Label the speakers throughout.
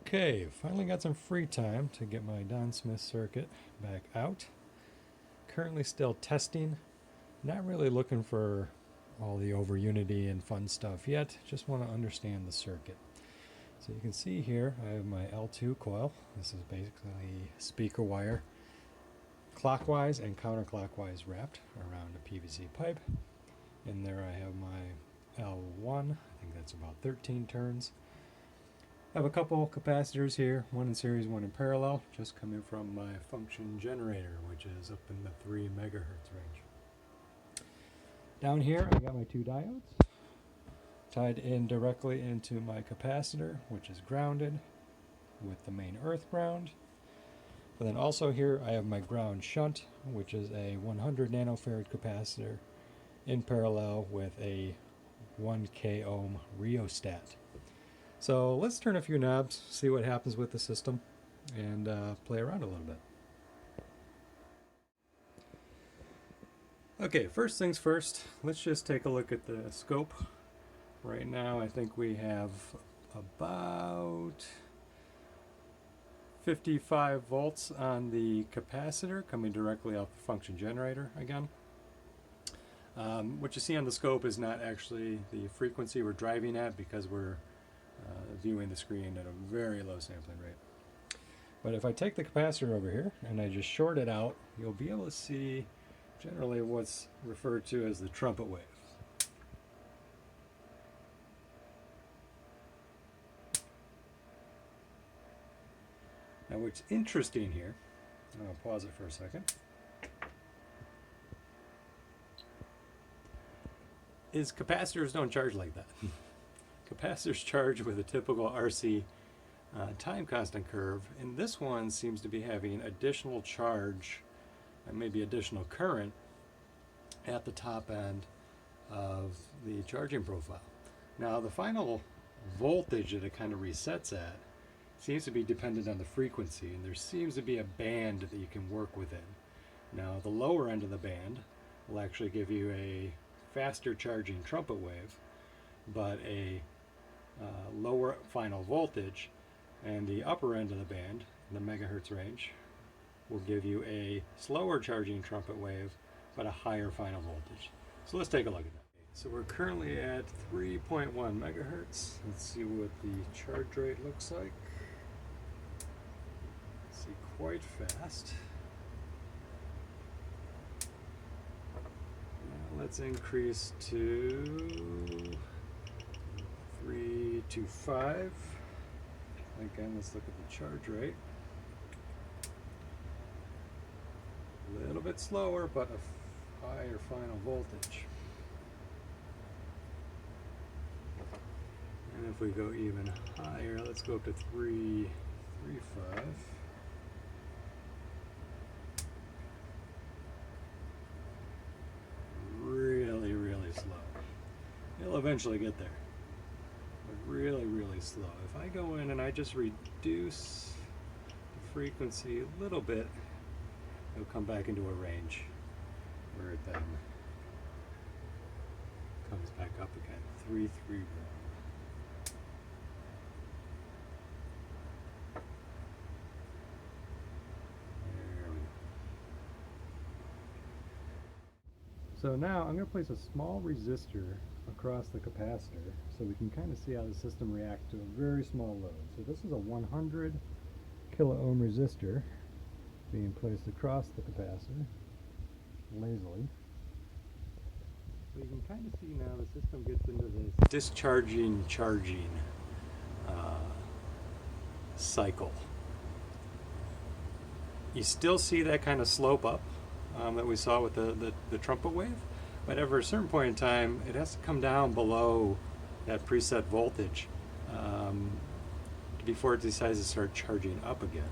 Speaker 1: Okay, finally got some free time to get my Don Smith circuit back out. Currently still testing, not really looking for all the over unity and fun stuff yet, just want to understand the circuit. So you can see here I have my L2 coil. This is basically speaker wire, clockwise and counterclockwise wrapped around a PVC pipe. In there I have my L1, I think that's about 13 turns. I have a couple capacitors here, one in series, one in parallel, just coming from my function generator, which is up in the 3 megahertz range. Down here I got my 2 diodes tied in directly into my capacitor, which is grounded with the main earth ground. But then also here I have my ground shunt, which is a 100 nanofarad capacitor in parallel with a 1k ohm rheostat. So let's turn a few knobs, see what happens with the system, and play around a little bit. Okay, first things first, let's just take a look at the scope. Right now I think we have about 55 volts on the capacitor coming directly off the function generator again. What you see on the scope is not actually the frequency we're driving at, because we're viewing the screen at a very low sampling rate. But if I take the capacitor over here and I just short it out, you'll be able to see generally what's referred to as the trumpet wave. Now what's interesting here, I'll pause it for a second, is capacitors don't charge like that. Capacitors charge with a typical RC time constant curve, and this one seems to be having additional charge and maybe additional current at the top end of the charging profile. Now the final voltage that it kind of resets at seems to be dependent on the frequency, and there seems to be a band that you can work within. Now the lower end of the band will actually give you a faster charging trumpet wave, but a lower final voltage, and the upper end of the band, the megahertz range, will give you a slower charging trumpet wave but a higher final voltage. So let's take a look at that. So we're currently at 3.1 megahertz. Let's see what the charge rate looks like. See, quite fast. Now let's increase to 325. Again, let's look at the charge rate. A little bit slower, but a higher final voltage. And if we go even higher, let's go up to 335. Really, really slow. It'll eventually get there. Really, really slow. If I go in and I just reduce the frequency a little bit, it'll come back into a range where it then comes back up again. 331. There we go. So now I'm going to place a small resistor across the capacitor so we can kind of see how the system reacts to a very small load. So this is a 100 kilo ohm resistor being placed across the capacitor lazily. So you can kind of see now the system gets into this discharging charging cycle. You still see that kind of slope up that we saw with the trumpet wave. But at a certain point in time, it has to come down below that preset voltage before it decides to start charging up again.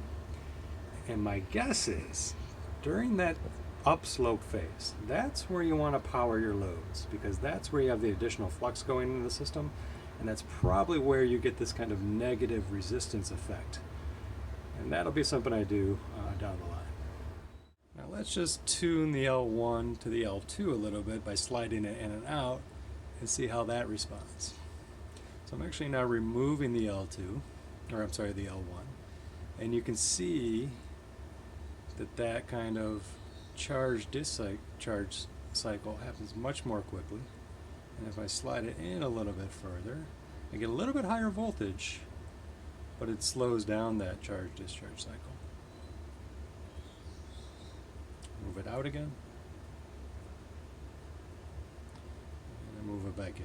Speaker 1: And my guess is, during that upslope phase, that's where you want to power your loads, because that's where you have the additional flux going into the system, and that's probably where you get this kind of negative resistance effect. And that'll be something I do down the line. Now let's just tune the L1 to the L2 a little bit by sliding it in and out and see how that responds. So I'm actually now removing the L2 or I'm sorry, the L1. And you can see that kind of charge cycle happens much more quickly. And if I slide it in a little bit further, I get a little bit higher voltage, but it slows down that charge-discharge cycle. Move it out again, and then move it back in.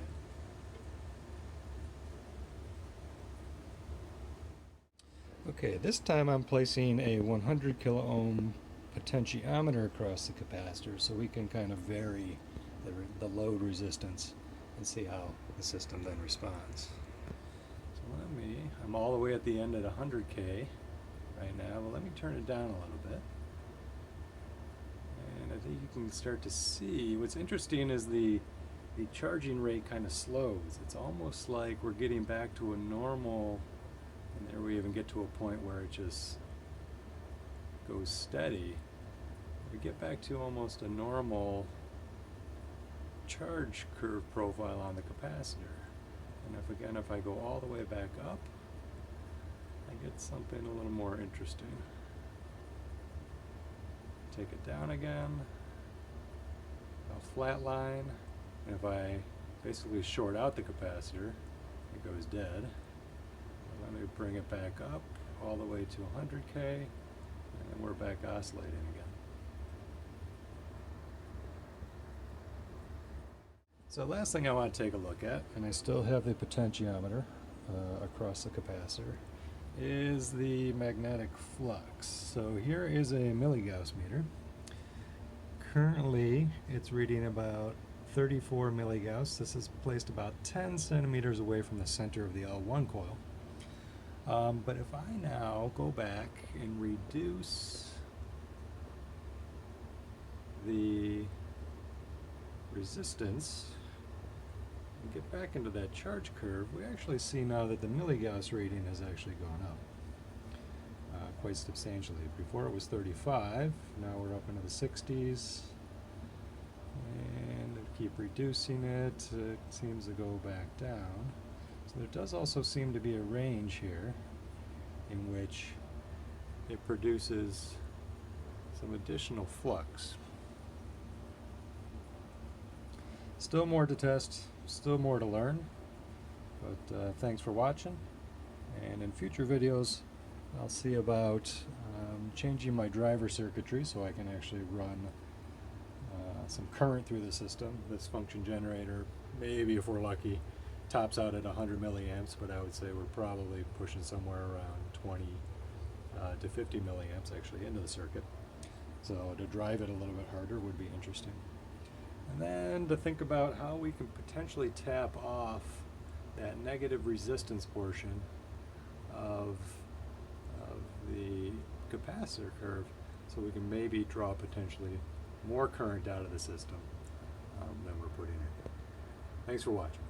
Speaker 1: Okay, this time I'm placing a 100 kilo ohm potentiometer across the capacitor so we can kind of vary the load resistance and see how the system then responds. So I'm all the way at the end at 100K right now, but let me turn it down a little bit. And I think you can start to see, what's interesting is the charging rate kind of slows. It's almost like we're getting back to a normal, and there we even get to a point where it just goes steady. We get back to almost a normal charge curve profile on the capacitor. And if I go all the way back up, I get something a little more interesting. Take it down again, I'll flat line, and if I basically short out the capacitor, it goes dead. Let me bring it back up all the way to 100K, and then we're back oscillating again. So last thing I want to take a look at, and I still have the potentiometer across the capacitor, is the magnetic flux. So here is a milligauss meter. Currently it's reading about 34 milligauss. This is placed about 10 centimeters away from the center of the L1 coil. But if I now go back and reduce the resistance and get back into that charge curve, we actually see now that the milligauss reading has actually gone up quite substantially. Before it was 35, now we're up into the 60s, and keep reducing it, it seems to go back down. So there does also seem to be a range here in which it produces some additional flux. Still more to test, still more to learn, but thanks for watching, and in future videos I'll see about changing my driver circuitry so I can actually run some current through the system. This function generator, maybe if we're lucky, tops out at 100 milliamps, but I would say we're probably pushing somewhere around 20 to 50 milliamps actually into the circuit. So to drive it a little bit harder would be interesting. And then to think about how we can potentially tap off that negative resistance portion of the capacitor curve so we can maybe draw potentially more current out of the system than we're putting in. Thanks for watching.